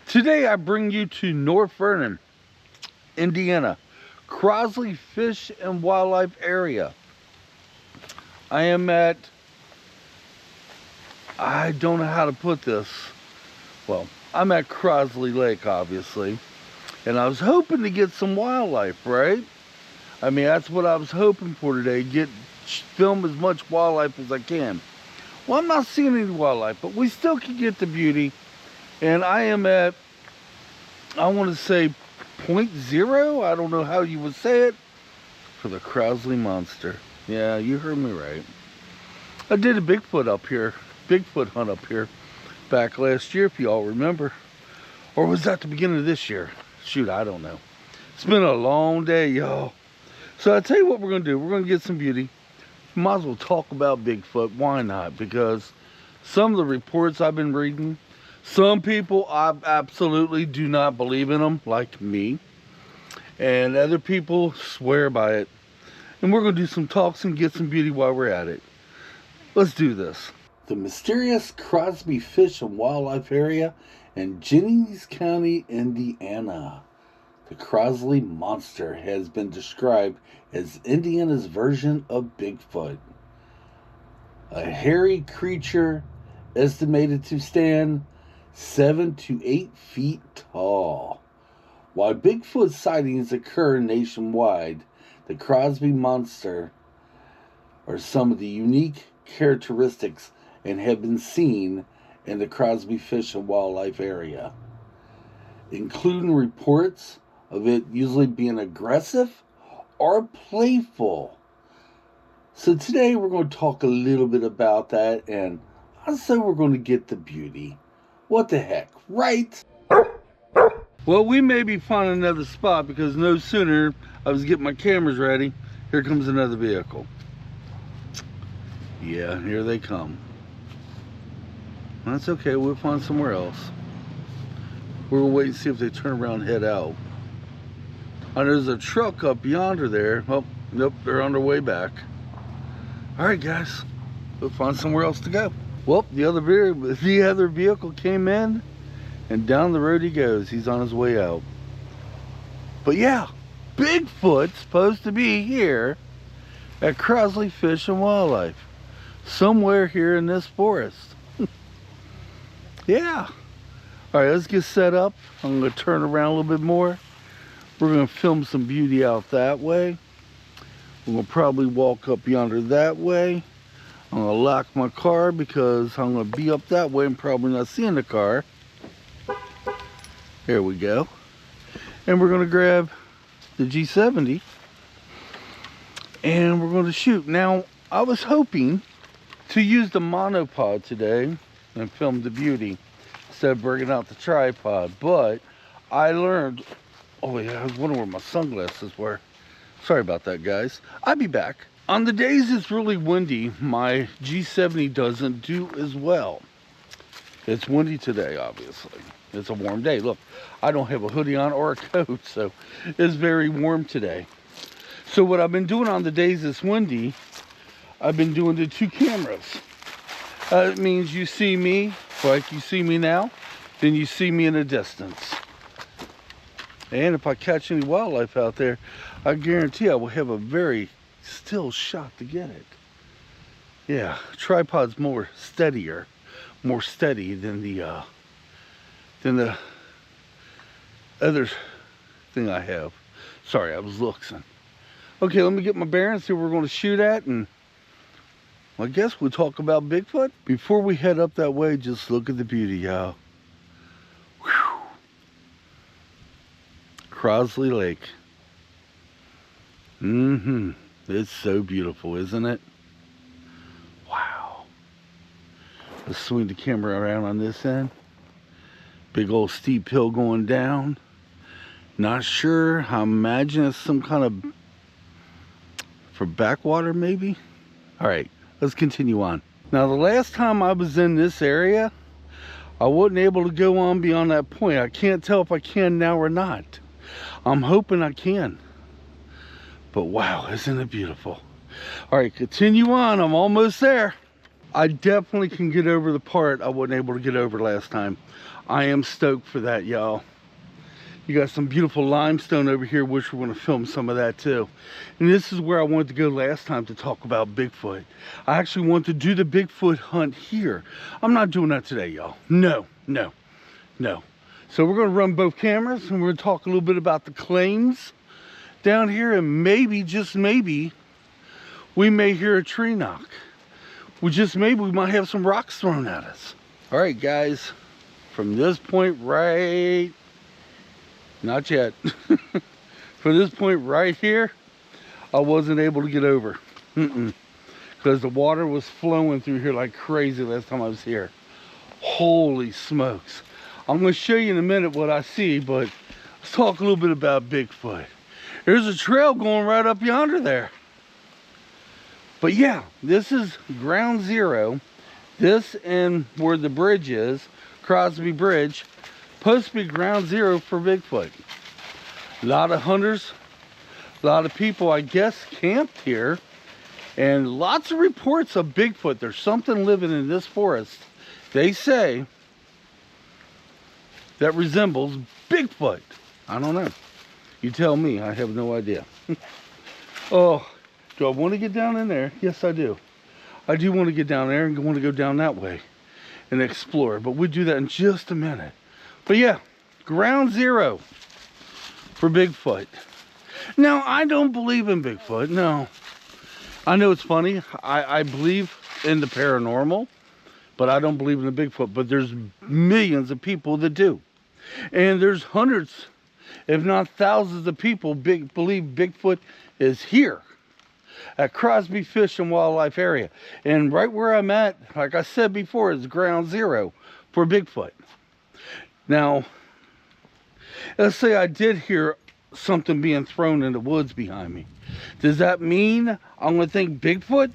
Today I bring you to North Vernon, Indiana, Crosley Fish and Wildlife Area. I am at, I don't know how to put this. Well, I'm at Crosley Lake, obviously, and I was hoping to get some wildlife, right? I mean, that's what I was hoping for today, film as much wildlife as I can. Well, I'm not seeing any wildlife, but we still can get the beauty. And I am at, I want to say 0.0, I don't know how you would say it, for the Crosley monster. Yeah, you heard me right. I did a Bigfoot hunt up here back last year, if you all remember. Or was that the beginning of this year? Shoot, I don't know. It's been a long day, y'all. So I tell you what we're going to do. We're going to get some beauty. Might as well talk about Bigfoot. Why not? Because some of the reports I've been reading, some people I absolutely do not believe in them, like me. And other people swear by it. And we're going to do some talks and get some beauty while we're at it. Let's do this. The mysterious Crosby Fish and Wildlife Area in Jennings County, Indiana. The Crosley monster has been described as Indiana's version of Bigfoot. A hairy creature estimated to stand 7 to 8 feet tall. While Bigfoot sightings occur nationwide, the Crosby monster are some of the unique characteristics and have been seen in the Crosby Fish and Wildlife Area, including reports of it usually being aggressive or playful. So today we're going to talk a little bit about that, and I say we're going to get the beauty. What the heck, right? Well, we may be finding another spot because no sooner I was getting my cameras ready, here comes another vehicle. Yeah, here they come. That's okay, we'll find somewhere else. We're gonna wait and see if they turn around and head out. And there's a truck up yonder there. Oh, nope, they're on their way back. All right, guys, we'll find somewhere else to go. Well, the other vehicle came in, and down the road he goes. He's on his way out. But yeah, Bigfoot's supposed to be here at Crosley Fish and Wildlife, somewhere here in this forest. Yeah. All right, let's get set up. I'm going to turn around a little bit more. We're going to film some beauty out that way. We're going to probably walk up yonder that way. I'm going to lock my car because I'm going to be up that way and probably not seeing the car. There we go. And we're going to grab the G70 and we're going to shoot. Now, I was hoping to use the monopod today and film the beauty instead of bringing out the tripod, but I learned, oh yeah, I was wondering where my sunglasses were. Sorry about that, guys. I'll be back. On the days it's really windy, my G70 doesn't do as well. It's windy today, obviously. It's a warm day. Look, I don't have a hoodie on or a coat, so it's very warm today. So what I've been doing on the days it's windy, I've been doing the two cameras. It means you see me, like you see me now, then you see me in the distance. And if I catch any wildlife out there, I guarantee I will have a very still shot to get it. Yeah, tripod's more steady than the other thing I have. Sorry, I was looking. Okay, let me get my bearings, see what we're going to shoot at, and I guess we'll talk about Bigfoot. Before we head up that way, just look at the beauty, y'all. Crosley Lake. It's so beautiful, isn't it? Wow. Let's swing the camera around on this end. Big old steep hill going down. Not sure. I imagine it's some kind of for backwater, maybe. All right, let's continue on. Now, the last time I was in this area, I wasn't able to go on beyond that point. I can't tell if I can now or not. I'm hoping I can. But wow, isn't it beautiful? All right, continue on. I'm almost there. I definitely can get over the part I wasn't able to get over last time. I am stoked for that, y'all. You got some beautiful limestone over here, which we're going to film some of that too. And this is where I wanted to go last time to talk about Bigfoot. I actually want to do the Bigfoot hunt here. I'm not doing that today, y'all. No. So we're going to run both cameras and we're going to talk a little bit about the claims down here, and maybe, just maybe, we may hear a tree knock. Well, just maybe we might have some rocks thrown at us. All right, guys, from this point right, not yet, from this point right here, I wasn't able to get over. Because the water was flowing through here like crazy last time I was here. Holy smokes. I'm going to show you in a minute what I see, but let's talk a little bit about Bigfoot. There's a trail going right up yonder there. But yeah, this is ground zero. This and where the bridge is, Crosby Bridge, supposed to be ground zero for Bigfoot. A lot of hunters, a lot of people, I guess, camped here. And lots of reports of Bigfoot. There's something living in this forest, they say, that resembles Bigfoot. I don't know. You tell me. I have no idea. Oh, do I want to get down in there? Yes, I do. I do want to get down there and want to go down that way and explore. But we'll do that in just a minute. But yeah, ground zero for Bigfoot. Now, I don't believe in Bigfoot. No. I know it's funny. I believe in the paranormal, but I don't believe in the Bigfoot. But there's millions of people that do. And there's hundreds, if not thousands of people believe Bigfoot is here at Crosby Fish and Wildlife Area. And right where I'm at, like I said before, is ground zero for Bigfoot. Now, let's say I did hear something being thrown in the woods behind me. Does that mean I'm going to think Bigfoot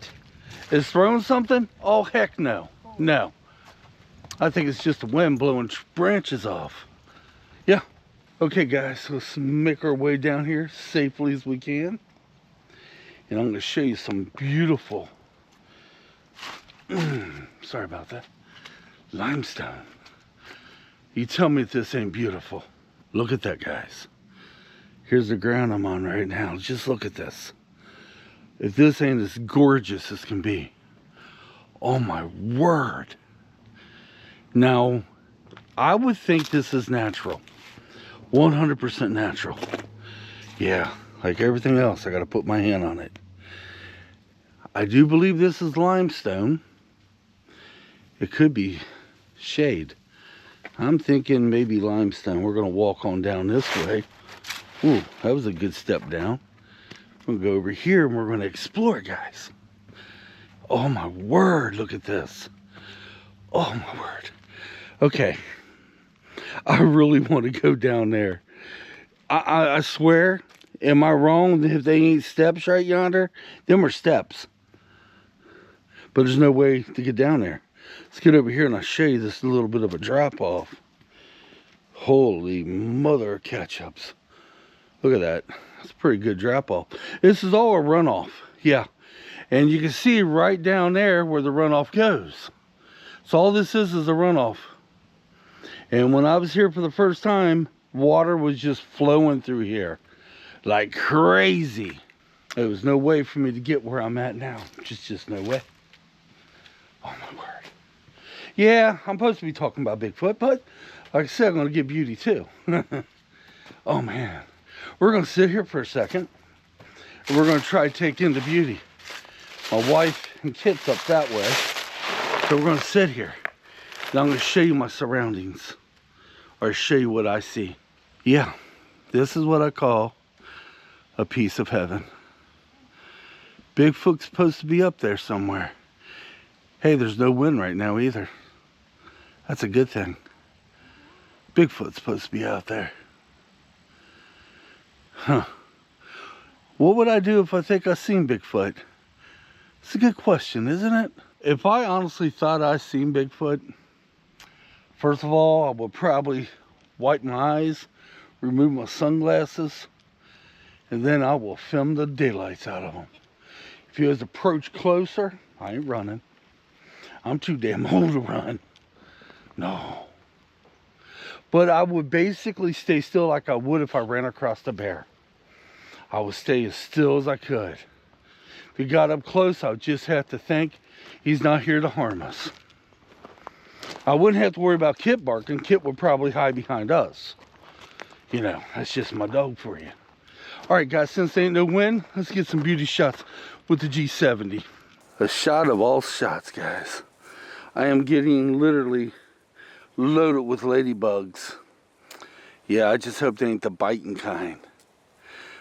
is throwing something? Oh, heck no. No. I think it's just the wind blowing branches off. Yeah. Okay, guys, let's make our way down here safely as we can. And I'm going to show you some beautiful, sorry about that, limestone. You tell me if this ain't beautiful. Look at that, guys. Here's the ground I'm on right now. Just look at this. If this ain't as gorgeous as can be. Oh my word. Now, I would think this is natural. 100% natural. Yeah, like everything else, I got to put my hand on it. I do believe this is limestone. It could be shade. I'm thinking maybe limestone. We're going to walk on down this way. Ooh, that was a good step down. We'll go over here and we're going to explore, guys. Oh my word, look at this. Oh my word. Okay. I really want to go down there. I swear, am I wrong if they ain't steps right yonder? Them are steps. But there's no way to get down there. Let's get over here and I'll show you this little bit of a drop off. Holy mother of ketchups. Look at that. That's a pretty good drop off. This is all a runoff. Yeah. And you can see right down there where the runoff goes. So all this is a runoff. And when I was here for the first time, water was just flowing through here like crazy. There was no way for me to get where I'm at now. Just no way. Oh my word. Yeah, I'm supposed to be talking about Bigfoot, but like I said, I'm going to get beauty too. Oh man. We're going to sit here for a second. And we're going to try to take in the beauty. My wife and Kitt's up that way. So we're going to sit here. And I'm going to show you my surroundings. Or show you what I see. Yeah, this is what I call a piece of heaven. Bigfoot's supposed to be up there somewhere. Hey, there's no wind right now either. That's a good thing. Bigfoot's supposed to be out there. Huh. What would I do if I think I seen Bigfoot? It's a good question, isn't it? If I honestly thought I seen Bigfoot, first of all, I would probably wipe my eyes, remove my sunglasses, and then I will film the daylights out of them. If he was approached closer, I ain't running. I'm too damn old to run. No. But I would basically stay still like I would if I ran across a bear. I would stay as still as I could. If he got up close, I would just have to think he's not here to harm us. I wouldn't have to worry about Kitt barking. Kitt would probably hide behind us. You know, that's just my dog for you. All right, guys, since there ain't no wind, let's get some beauty shots with the G70. A shot of all shots, guys. I am getting literally loaded with ladybugs. Yeah, I just hope they ain't the biting kind.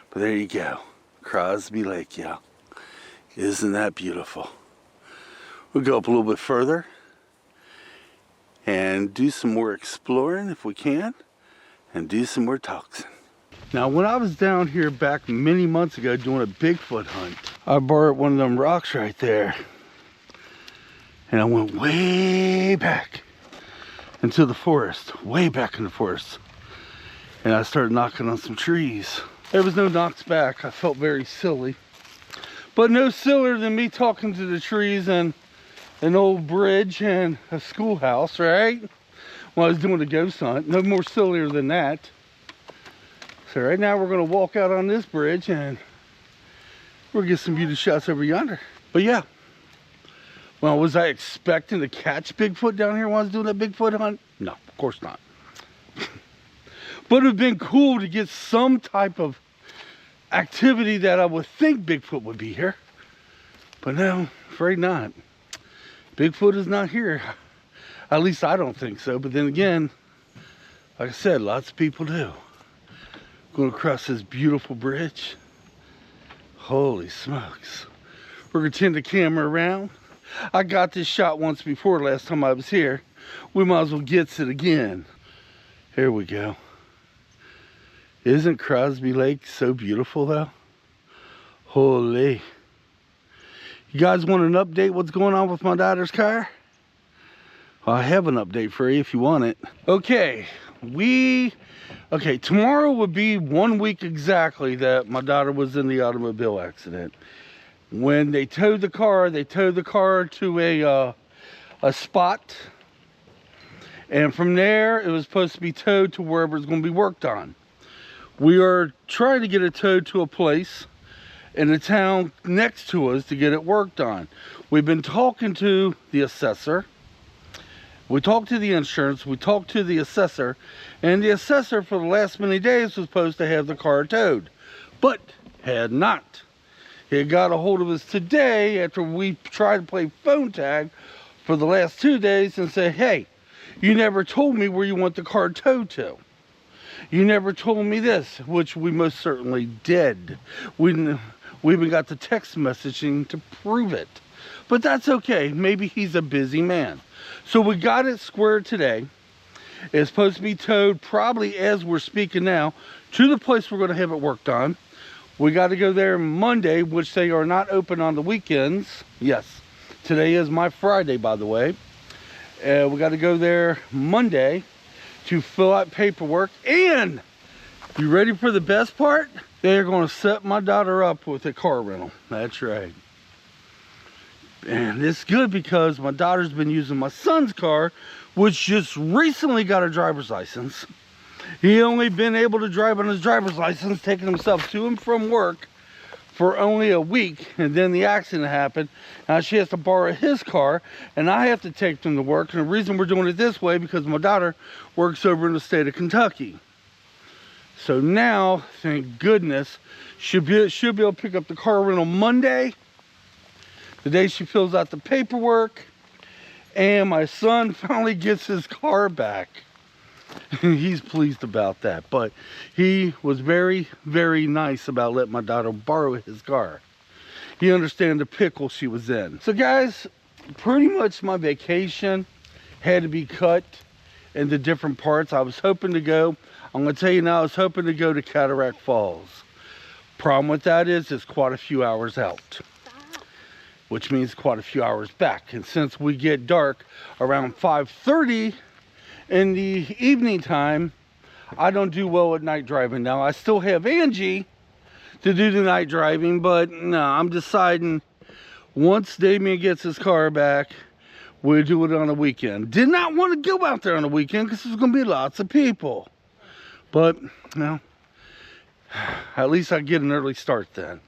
But there you go. Crosby Lake, y'all. Isn't that beautiful? We'll go up a little bit further and do some more exploring if we can, and do some more toxin. Now, when I was down here back many months ago doing a Bigfoot hunt, I borrowed one of them rocks right there. And I went way back into the forest, way back in the forest. And I started knocking on some trees. There was no knocks back. I felt very silly. But no sillier than me talking to the trees and an old bridge and a schoolhouse, right? When I was doing a ghost hunt. No more sillier than that. So right now we're going to walk out on this bridge and we'll get some beauty shots over yonder. But yeah. Well, was I expecting to catch Bigfoot down here when I was doing that Bigfoot hunt? No, of course not. But it would have been cool to get some type of activity that I would think Bigfoot would be here. But no, afraid not. Bigfoot is not here. At least I don't think so. But then again, like I said, lots of people do. Going across this beautiful bridge. Holy smokes. We're going to turn the camera around. I got this shot once before last time I was here. We might as well get it again. Here we go. Isn't Crosby Lake so beautiful though? Holy. You guys want an update what's going on with my daughter's car? Well, I have an update for you if you want it. Okay, tomorrow would be 1 week exactly that my daughter was in the automobile accident. When they towed the car to a spot. And from there, it was supposed to be towed to wherever it's going to be worked on. We are trying to get it towed to a place in the town next to us to get it worked on. We've been talking to the assessor. We talked to the insurance. We talked to the assessor. And the assessor for the last many days was supposed to have the car towed. But had not. He got a hold of us today after we tried to play phone tag for the last 2 days and said, hey, you never told me where you want the car towed to. You never told me this, which we most certainly did. We even got the text messaging to prove it. But that's okay. Maybe he's a busy man. So we got it squared today. It's supposed to be towed probably as we're speaking now to the place we're going to have it worked on. We got to go there Monday, which they are not open on the weekends. Yes, today is my Friday, by the way. We got to go there Monday to fill out paperwork. And you ready for the best part? They're going to set my daughter up with a car rental. That's right. And it's good because my daughter's been using my son's car, which just recently got a driver's license. He only been able to drive on his driver's license, taking himself to and from work for only a week, and then the accident happened. Now she has to borrow his car, and I have to take them to work. And the reason we're doing it this way because my daughter works over in the state of Kentucky. So now, thank goodness, she'll be able to pick up the car rental Monday, the day she fills out the paperwork, and my son finally gets his car back. He's pleased about that, but he was very, very nice about letting my daughter borrow his car. He understands the pickle she was in. So guys, pretty much my vacation had to be cut into different parts. I was hoping to go, I'm going to tell you now, I was hoping to go to Cataract Falls. Problem with that is it's quite a few hours out, which means quite a few hours back. And since we get dark around 5:30 in the evening time, I don't do well at night driving. Now I still have Angie to do the night driving, but no, I'm deciding once Damien gets his car back, we'll do it on a weekend. Did not want to go out there on a weekend because there's going to be lots of people. But, well, at least I get an early start then.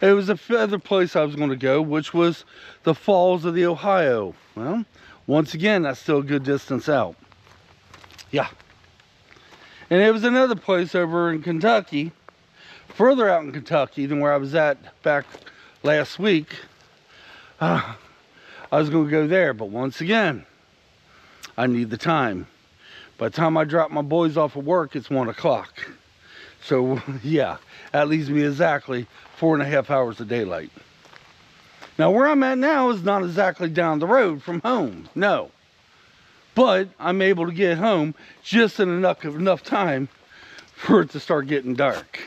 It was a other place I was going to go, which was the Falls of the Ohio. Well, once again, that's still a good distance out. Yeah. And it was another place over in Kentucky, further out in Kentucky than where I was at back last week. I was going to go there, but once again, I need the time. By the time I drop my boys off at work, it's 1 o'clock. So, yeah, that leaves me exactly 4.5 hours of daylight. Now, where I'm at now is not exactly down the road from home, no. But I'm able to get home just in enough time for it to start getting dark.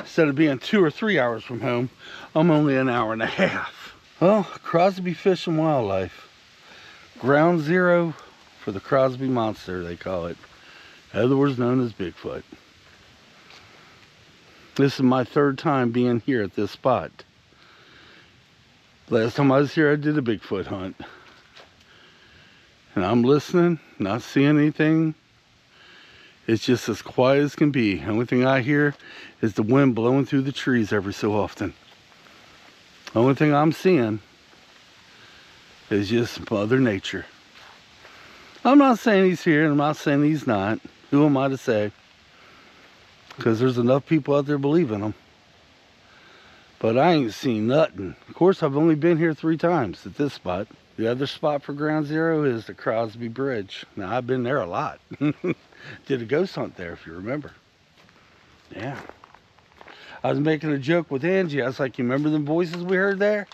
Instead of being 2 or 3 hours from home, I'm only an hour and a half. Well, Crosby Fish and Wildlife. Ground zero for the Crosby monster, they call it. Otherwise known as Bigfoot. This is my 3rd time being here at this spot. Last time I was here, I did a Bigfoot hunt. And I'm listening, not seeing anything. It's just as quiet as can be. The only thing I hear is the wind blowing through the trees every so often. The only thing I'm seeing is just Mother Nature. I'm not saying he's here, and I'm not saying he's not. Who am I to say? Because there's enough people out there believing him. But I ain't seen nothing. Of course, I've only been here 3 times at this spot. The other spot for ground zero is the Crosby Bridge. Now, I've been there a lot. Did a ghost hunt there, if you remember. Yeah. I was making a joke with Angie. I was like, you remember them voices we heard there?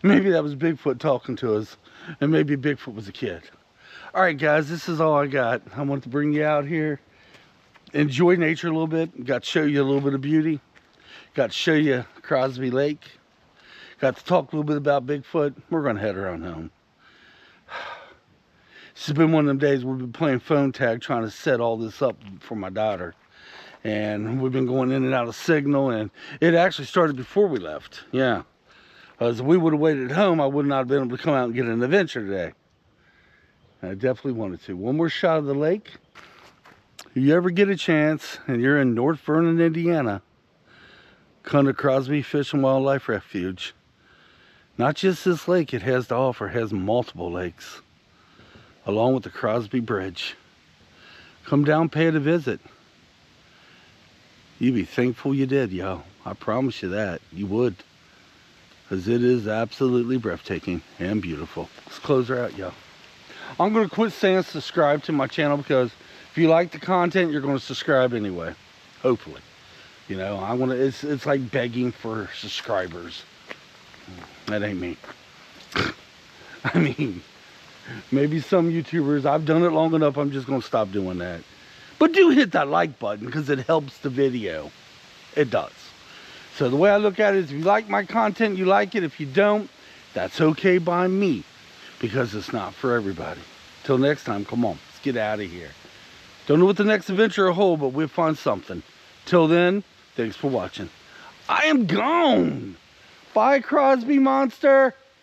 Maybe that was Bigfoot talking to us. And maybe Bigfoot was a kid. All right, guys, this is all I got. I wanted to bring you out here. Enjoy nature a little bit. Got to show you a little bit of beauty. Got to show you Crosby Lake. Got to talk a little bit about Bigfoot. We're going to head around home. This has been one of them days we've been playing phone tag trying to set all this up for my daughter. And we've been going in and out of signal. And it actually started before we left. Yeah. As we would have waited at home, I would not have been able to come out and get an adventure today. I definitely wanted to. One more shot of the lake. If you ever get a chance and you're in North Vernon, Indiana, come to Crosby Fish and Wildlife Refuge. Not just this lake it has to offer, it has multiple lakes, along with the Crosby Bridge. Come down, pay it a visit. You'd be thankful you did, yo. I promise you that. You would. Because it is absolutely breathtaking and beautiful. Let's close her out, yo. I'm going to quit saying subscribe to my channel because if you like the content, you're going to subscribe anyway. Hopefully. You know, I want to, it's like begging for subscribers. That ain't me. I mean, maybe some YouTubers, I've done it long enough, I'm just going to stop doing that. But do hit that like button because it helps the video. It does. So the way I look at it is if you like my content, you like it. If you don't, that's okay by me because it's not for everybody. Till next time, come on, let's get out of here. Don't know what the next adventure will hold, but we'll find something. Till then, thanks for watching. I am gone. Bye, Crosby monster.